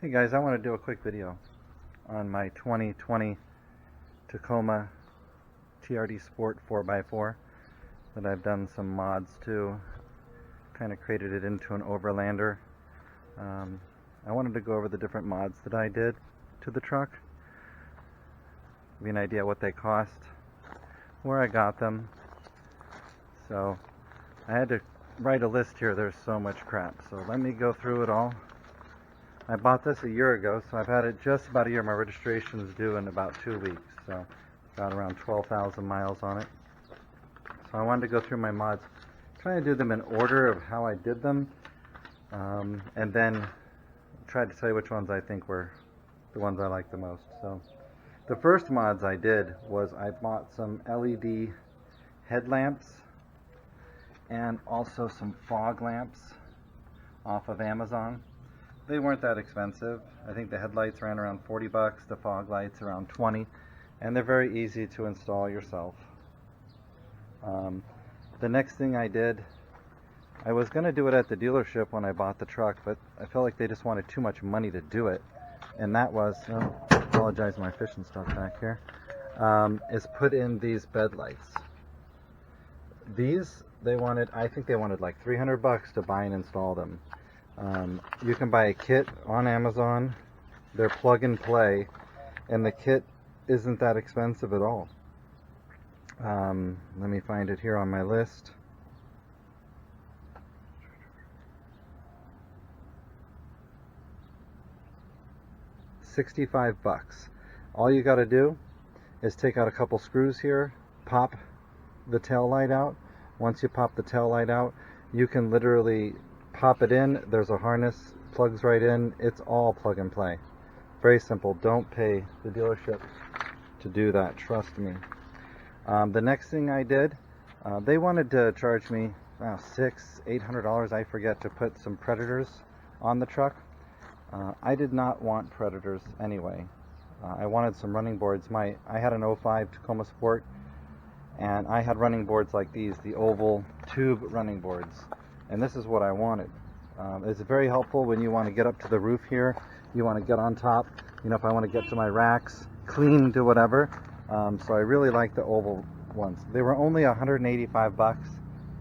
Hey guys, I want to do a quick video on my 2020 Tacoma TRD Sport 4x4 that I've done some mods to, kind of created it into an Overlander. I wanted to go over the different mods that I did to the truck, give you an idea what they cost, where I got them. So I had to write a list here, there's so much crap, so let me go through it all. I bought this a year ago, so I've had it just about a year. My registration is due in about 2 weeks, so got around 12,000 miles on it. So I wanted to go through my mods, trying to do them in order of how I did them, and then try to tell you which ones I think were the ones I like the most. So the first mods I did was I bought some LED headlamps and also some fog lamps off of Amazon. They weren't that expensive. I think the headlights ran around 40 bucks, the fog lights around 20, and they're very easy to install yourself. The next thing I did, I was going to do it at the dealership when I bought the truck, but I felt like they just wanted too much money to do it, and that was, I apologize my fishing stuff back here, is put in these bed lights. These, I think they wanted like 300 bucks to buy and install them. You can buy a kit on Amazon. They're plug and play, and the kit isn't that expensive at all. Let me find it here on my list. $65 bucks. All you got to do is take out a couple screws here, pop the tail light out. Once you pop the tail light out, you can literally pop it in. There's a harness, plugs right in. It's all plug and play. Very simple. Don't pay the dealership to do that, trust me. The next thing I did, they wanted to charge me $600-800, I forget, to put some Predators on the truck. I did not want Predators anyway. I wanted some running boards. I had an 05 Tacoma Sport, and I had running boards like these, the oval tube running boards. And this is what I wanted. It's very helpful when you want to get up to the roof here, you want to get on top, if I want to get to my racks, clean, do whatever. So I really like the oval ones. They were only 185 bucks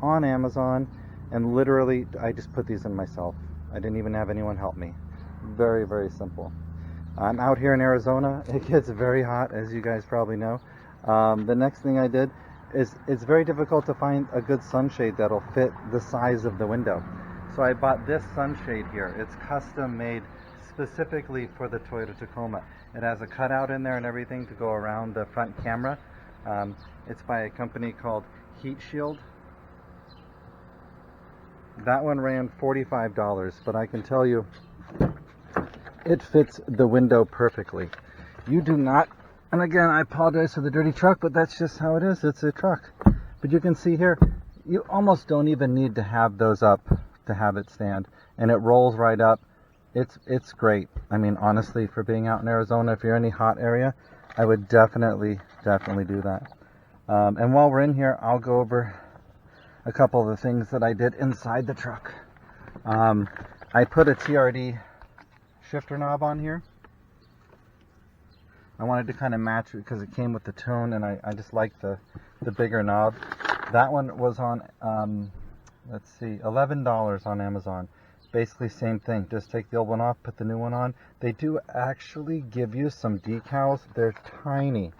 on Amazon, and literally I just put these in myself. I didn't even have anyone help me. Very, very simple. I'm out here in Arizona. It gets very hot, as you guys probably know. The next thing I did is it's very difficult to find a good sunshade that'll fit the size of the window. So I bought this sunshade here. It's custom made specifically for the Toyota Tacoma. It has a cutout in there and everything to go around the front camera. It's by a company called Heatshield. That one ran $45, but I can tell you it fits the window perfectly. You do not, and again, I apologize for the dirty truck, but that's just how it is. It's a truck. But you can see here, you almost don't even need to have those up to have it stand. And it rolls right up. It's great. I mean, honestly, for being out in Arizona, if you're in any hot area, I would definitely do that. And while we're in here, I'll go over a couple of the things that I did inside the truck. I put a TRD shifter knob on here. I wanted to kind of match it because it came with the tone, and I just like the bigger knob. That one was on, let's see, $11 on Amazon. Basically same thing, just take the old one off, put the new one on. They do actually give you some decals. They're tiny.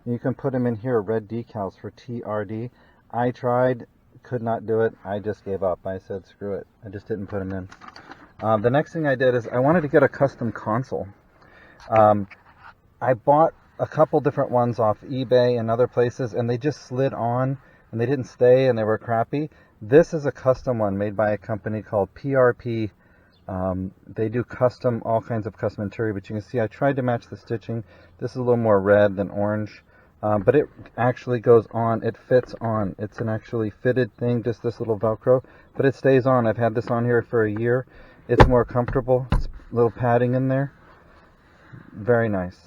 You can put them in here, red decals for TRD. I tried, could not do it. I just gave up. I said screw it. I just didn't put them in. The next thing I did is I wanted to get a custom console. I bought a couple different ones off eBay and other places, and they just slid on, and they didn't stay, and they were crappy. This is a custom one made by a company called PRP. They do all kinds of custom interior, but you can see I tried to match the stitching. This is a little more red than orange, but it actually goes on. It fits on. It's an actually fitted thing, just this little Velcro, but it stays on. I've had this on here for a year. It's more comfortable. It's a little padding in there. Very nice.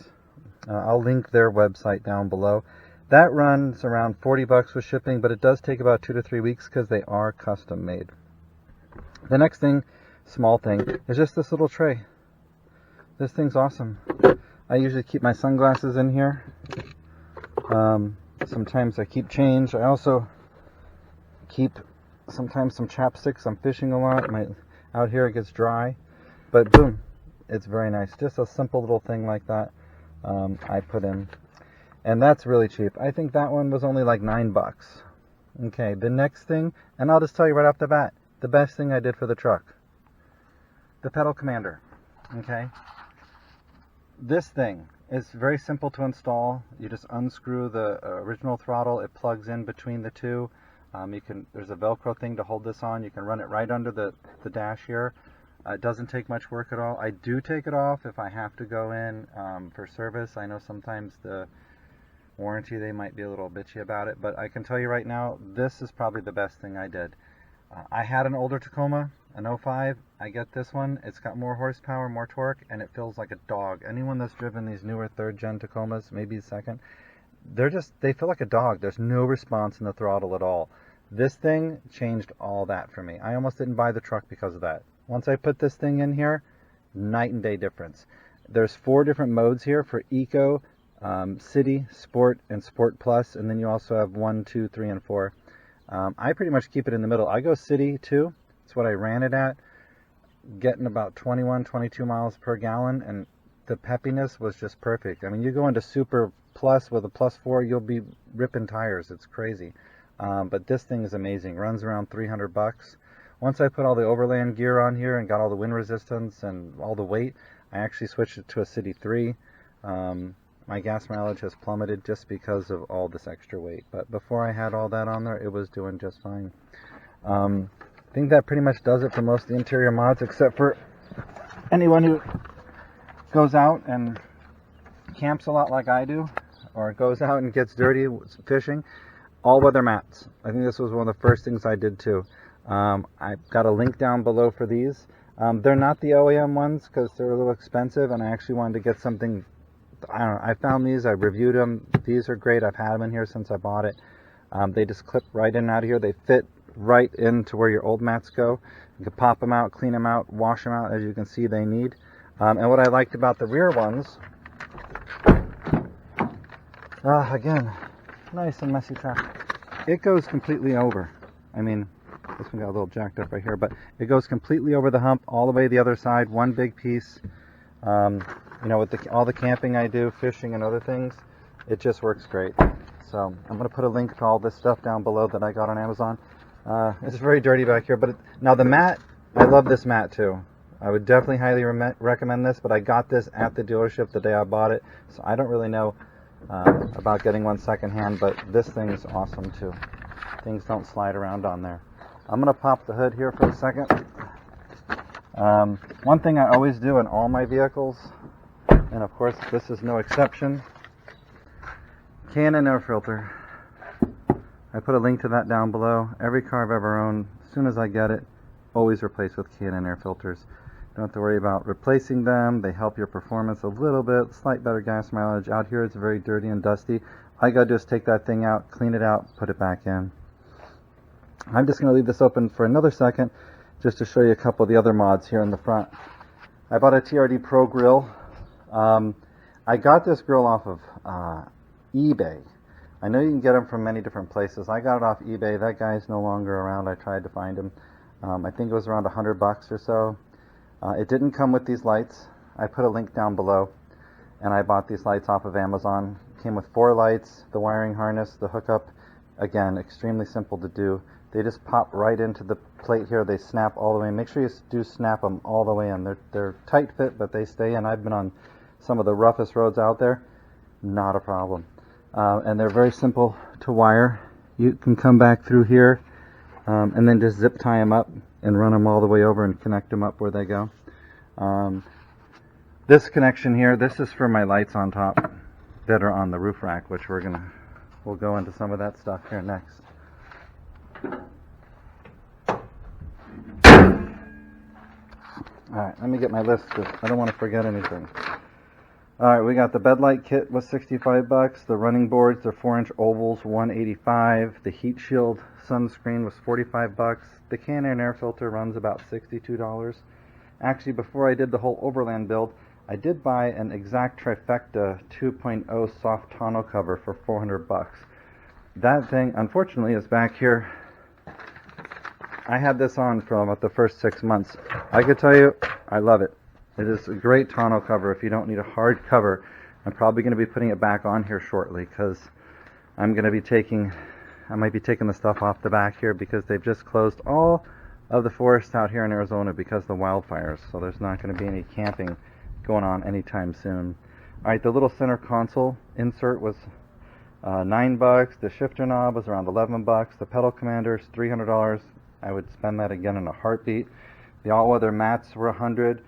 I'll link their website down below. That runs around 40 bucks with shipping, but it does take about 2 to 3 weeks because they are custom made. The next thing, small thing, is just this little tray. This thing's awesome. I usually keep my sunglasses in here. Sometimes I keep change. I also keep sometimes some chapsticks. I'm fishing a lot. Out here it gets dry. But boom, it's very nice. Just a simple little thing like that I put in. And that's really cheap. I think that one was only like $9. Okay, the next thing, and I'll just tell you right off the bat, the best thing I did for the truck. The pedal commander. Okay. This thing is very simple to install. You just unscrew the original throttle. It plugs in between the two. There's a Velcro thing to hold this on. You can run it right under the dash here. It doesn't take much work at all. I do take it off if I have to go in for service. I know sometimes the warranty, they might be a little bitchy about it, but I can tell you right now, this is probably the best thing I did. I had an older Tacoma, an 05. I get this one. It's got more horsepower, more torque, and it feels like a dog. Anyone that's driven these newer third-gen Tacomas, maybe second, they feel like a dog. There's no response in the throttle at all. This thing changed all that for me. I almost didn't buy the truck because of that. Once I put this thing in here, night and day difference. There's 4 different modes here for Eco, City, Sport, and Sport Plus, and then you also have 1, 2, 3, and 4. I pretty much keep it in the middle. I go City too. That's what I ran it at, getting about 21, 22 miles per gallon, and the peppiness was just perfect. I mean, you go into Super Plus with a +4, you'll be ripping tires. It's crazy. But this thing is amazing. Runs around $300. Once I put all the Overland gear on here and got all the wind resistance and all the weight, I actually switched it to a City 3. My gas mileage has plummeted just because of all this extra weight. But before I had all that on there, it was doing just fine. I think that pretty much does it for most of the interior mods, except for anyone who goes out and camps a lot like I do, or goes out and gets dirty fishing. All-weather mats. I think this was one of the first things I did too. I've got a link down below for these. They're not the OEM ones because they're a little expensive, and I actually wanted to get something. I don't know. I found these. I reviewed them. These are great. I've had them in here since I bought it. They just clip right in and out of here. They fit right into where your old mats go. You can pop them out, clean them out, wash them out. As you can see, they need. And what I liked about the rear ones, again, nice and messy track. It goes completely over. I mean, this one got a little jacked up right here, but it goes completely over the hump all the way the other side. One big piece. You know, with all the camping I do, fishing and other things, it just works great. So I'm going to put a link to all this stuff down below that I got on Amazon. It's very dirty back here, but now the mat, I love this mat too. I would definitely highly recommend this, but I got this at the dealership the day I bought it, so I don't really know about getting one secondhand, but this thing is awesome too. Things don't slide around on there. I'm going to pop the hood here for a second. One thing I always do in all my vehicles, and of course this is no exception, Canon air filter. I put a link to that down below. Every car I've ever owned, as soon as I get it, always replace with Canon air filters. Don't have to worry about replacing them. They help your performance a little bit, slight better gas mileage. Out here it's very dirty and dusty. I gotta just take that thing out, clean it out, put it back in. I'm just gonna leave this open for another second just to show you a couple of the other mods here in the front. I bought a Trd Pro Grille. I got this grill off of eBay. I know you can get them from many different places. I got it off eBay. That guy's no longer around. I tried to find him. I think it was around $100 or so. It didn't come with these lights. I put a link down below, and I bought these lights off of Amazon. Came with 4 lights, the wiring harness, the hookup. Again, extremely simple to do. They just pop right into the plate here. They snap all the way in. Make sure you do snap them all the way in. They're tight fit, but they stay in. I've been on some of the roughest roads out there. Not a problem. And they're very simple to wire. You can come back through here and then just zip tie them up and run them all the way over and connect them up where they go. This connection here, this is for my lights on top that are on the roof rack, which we'll go into some of that stuff here next. Alright, let me get my list because I don't want to forget anything. Alright, we got the bed light kit was $65. The running boards, they're 4-inch ovals, $185. The Heatshield sunscreen was $45. The Canon air filter runs about $62. Actually, before I did the whole Overland build, I did buy an exact Trifecta 2.0 soft tonneau cover for $400. That thing, unfortunately, is back here. I had this on for about the first 6 months. I could tell you, I love it. It is a great tonneau cover if you don't need a hard cover. I'm probably going to be putting it back on here shortly because I might be taking the stuff off the back here because they've just closed all of the forest out here in Arizona because of the wildfires. So there's not going to be any camping going on anytime soon. Alright, the little center console insert was $9. The shifter knob was around $11. The pedal commander's $300. I would spend that again in a heartbeat. The all-weather mats were $100.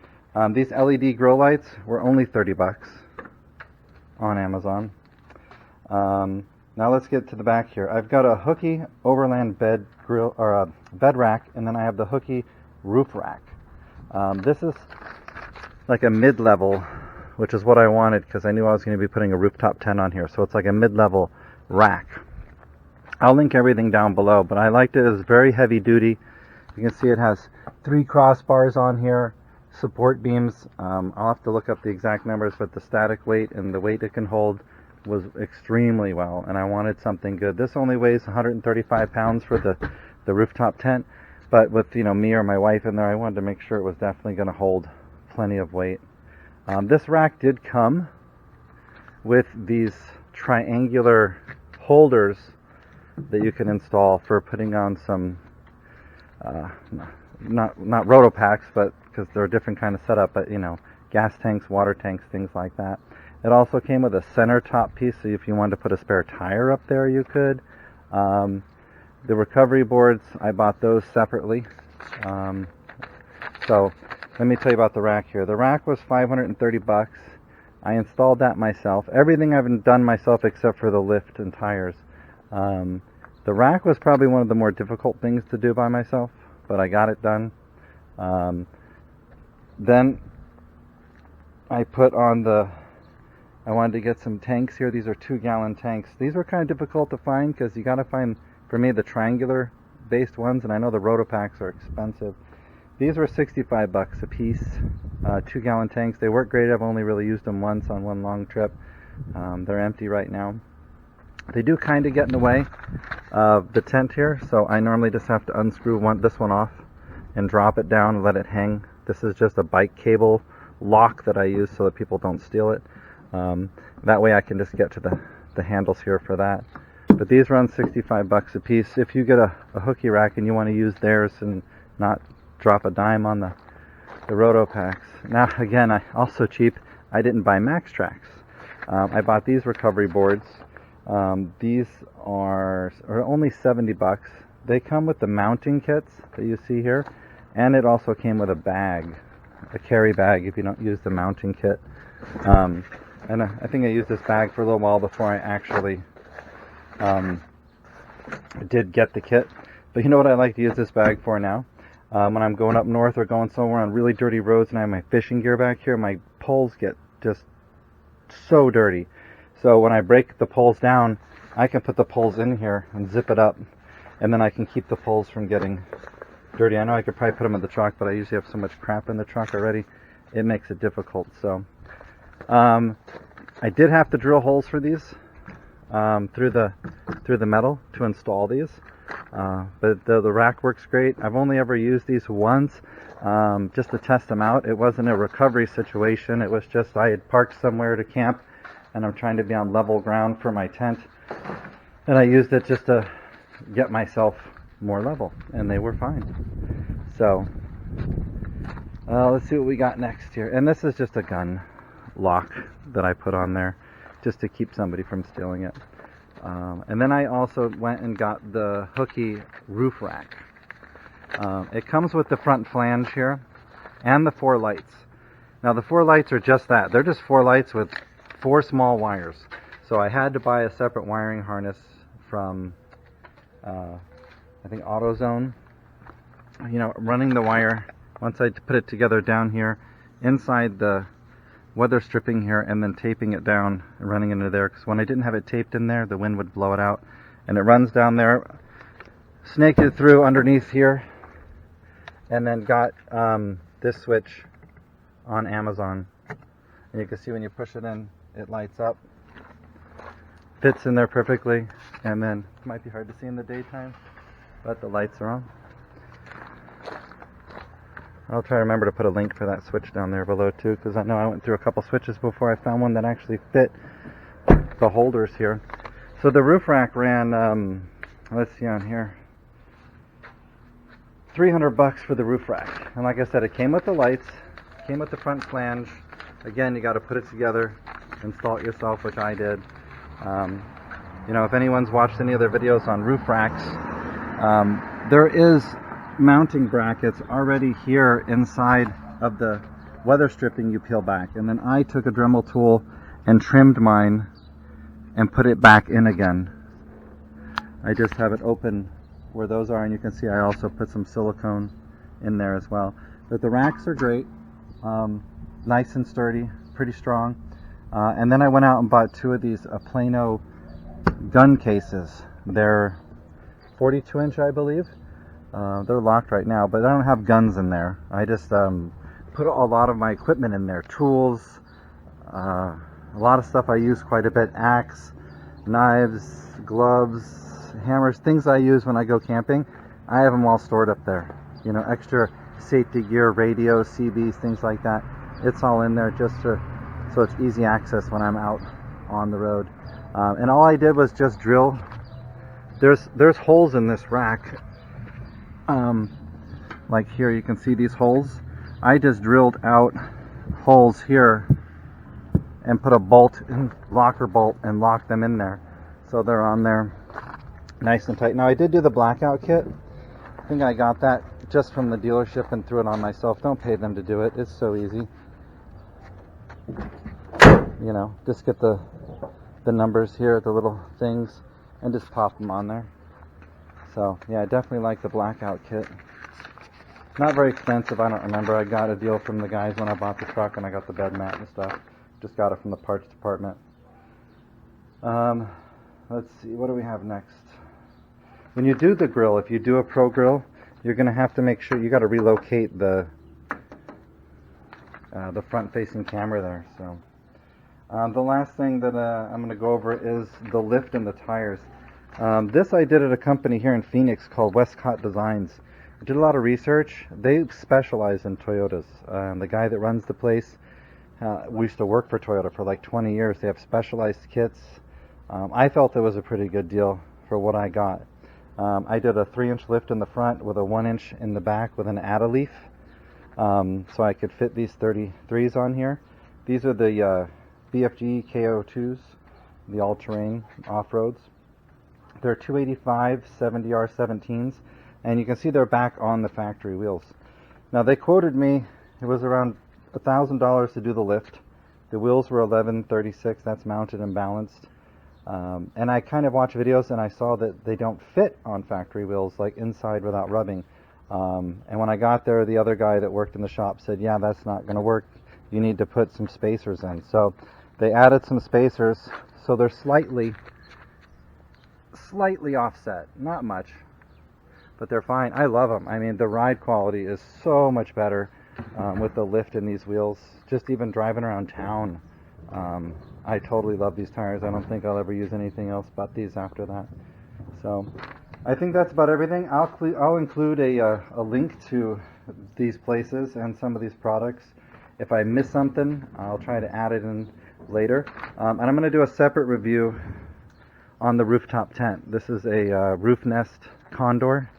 These LED grow lights were only $30 on Amazon. Now let's get to the back here. I've got a Hooky Overland bed grill or a bed rack, and then I have the Hooky roof rack. This is like a mid-level, which is what I wanted because I knew I was going to be putting a rooftop tent on here. So it's like a mid-level rack. I'll link everything down below, but I liked it. It's very heavy duty. You can see it has 3 crossbars on here, support beams. I'll have to look up the exact numbers, but the static weight and the weight it can hold was extremely well, and I wanted something good. This only weighs 135 pounds for the rooftop tent, but with me or my wife in there, I wanted to make sure it was definitely going to hold plenty of weight. This rack did come with these triangular holders that you can install for putting on some not roto packs, but because they're a different kind of setup, but gas tanks, water tanks, things like that. It also came with a center top piece, so if you wanted to put a spare tire up there, you could. The recovery boards, I bought those separately. So let me tell you about the rack here. The rack was $530. I installed that myself. Everything I've done myself except for the lift and tires. The rack was probably one of the more difficult things to do by myself, but I got it done. Then I put on I wanted to get some tanks here. These are 2-gallon tanks. These were kind of difficult to find because you got to find, for me, the triangular based ones, and I know the Rotopacks are expensive. These were $65 a piece, 2-gallon tanks. They work great. I've only really used them once on one long trip. They're empty right now. They do kind of get in the way of the tent here, so I normally just have to unscrew this one off and drop it down and let it hang. This is just a bike cable lock that I use so that people don't steal it. That way I can just get to the handles here for that. But these run $65 a piece. If you get a hooky rack and you want to use theirs and not drop a dime on the roto packs. Now again, also cheap, I didn't buy Max Tracks. I bought these recovery boards. These are only $70. They come with the mounting kits that you see here, and it also came with a bag, a carry bag if you don't use the mounting kit. And I think I used this bag for a little while before I actually did get the kit. But you know what I like to use this bag for now? When I'm going up north or going somewhere on really dirty roads and I have my fishing gear back here, my poles get just so dirty. So when I break the poles down, I can put the poles in here and zip it up, and then I can keep the poles from getting dirty. I know I could probably put them in the truck, but I usually have so much crap in the truck already, it makes it difficult. So I did have to drill holes for these through the metal to install these, but the rack works great. I've only ever used these once just to test them out. It wasn't a recovery situation. It was just I had parked somewhere to camp, and I'm trying to be on level ground for my tent, and I used it just to get myself more level, and they were fine. So let's see what we got next here. And this is just a gun lock that I put on there just to keep somebody from stealing it. And then I also went and got the Hooky roof rack. It comes with the front flange here and the 4 lights. Now the 4 lights are just that. They're just 4 lights with 4 small wires. So I had to buy a separate wiring harness from I think AutoZone. Running the wire, once I put it together down here inside the weather stripping here, and then taping it down and running into there, because when I didn't have it taped in there, the wind would blow it out, and it runs down there. Snaked it through underneath here, and then got this switch on Amazon. And you can see when you push it in, it lights up. Fits in there perfectly. And then, it might be hard to see in the daytime, but the lights are on. I'll try to remember to put a link for that switch down there below too, because I know I went through a couple switches before I found one that actually fit the holders here. So the roof rack ran, let's see on here, $300 for the roof rack. And like I said, it came with the lights, came with the front flange. Again, you got to put it together, install it yourself, which I did. You know, if anyone's watched any other videos on roof racks, there is mounting brackets already here inside of the weather stripping you peel back. And then I took a Dremel tool and trimmed mine and put it back in again. I just have it open where those are, and you can see I also put some silicone in there as well. But the racks are great, nice and sturdy, pretty strong. And then I went out and bought two of these Plano gun cases. They're 42-inch, I believe. They're locked right now, but I don't have guns in there. I just put a lot of my equipment in there, tools, a lot of stuff I use quite a bit, axe, knives, gloves, hammers, things I use when I go camping. I have them all stored up there. You know, extra safety gear, radios, CBs, things like that. It's all in there just so it's easy access when I'm out on the road. And all I did was just drill. There's holes in this rack. Like here, you can see these holes. I just drilled out holes here and put a bolt, locker bolt, and locked them in there. So they're on there nice and tight. Now I did do the blackout kit. I think I got that just from the dealership and threw it on myself. Don't pay them to do it. It's so easy. You know, just get the numbers here, the little things, and just pop them on there. So yeah, I definitely like the blackout kit. Not very expensive, I don't remember. I got a deal from the guys when I bought the truck, and I got the bed mat and stuff. Just got it from the parts department. Let's see, what do we have next? When you do the grill, if you do a Pro Grille, you're going to have to make sure you got to relocate the front-facing camera there. So the last thing that I'm going to go over is the lift and the tires. This I did at a company here in Phoenix called Westcott Designs. I did a lot of research. They specialize in Toyotas. The guy that runs the place, we used to work for Toyota for like 20 years. They have specialized kits. I felt it was a pretty good deal for what I got. I did a 3-inch lift in the front with a 1-inch in the back with an add-a-leaf. So I could fit these 33s on here. These are the BFG KO2s, the all-terrain off-roads. They're 285 70R17s, and you can see they're back on the factory wheels. Now they quoted me, it was around $1,000 to do the lift. The wheels were $1,136, that's mounted and balanced. And I kind of watched videos and I saw that they don't fit on factory wheels, like inside without rubbing. And when I got there, the other guy that worked in the shop said, yeah, that's not going to work. You need to put some spacers in. So they added some spacers, so they're slightly offset, not much, but they're fine. I love them. I mean, the ride quality is so much better with the lift in these wheels. Just even driving around town, I totally love these tires. I don't think I'll ever use anything else but these after that. So I think that's about everything. I'll include a link to these places and some of these products. If I miss something, I'll try to add it in later. And I'm going to do a separate review on the rooftop tent. This is a roof nest Condor.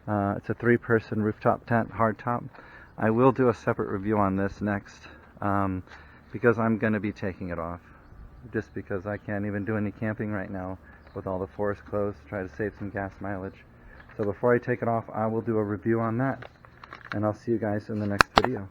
It's a 3-person rooftop tent, hardtop. I will do a separate review on this next because I'm going to be taking it off. Just because I can't even do any camping right now with all the forest closed, try to save some gas mileage. So before I take it off, I will do a review on that. And I'll see you guys in the next video.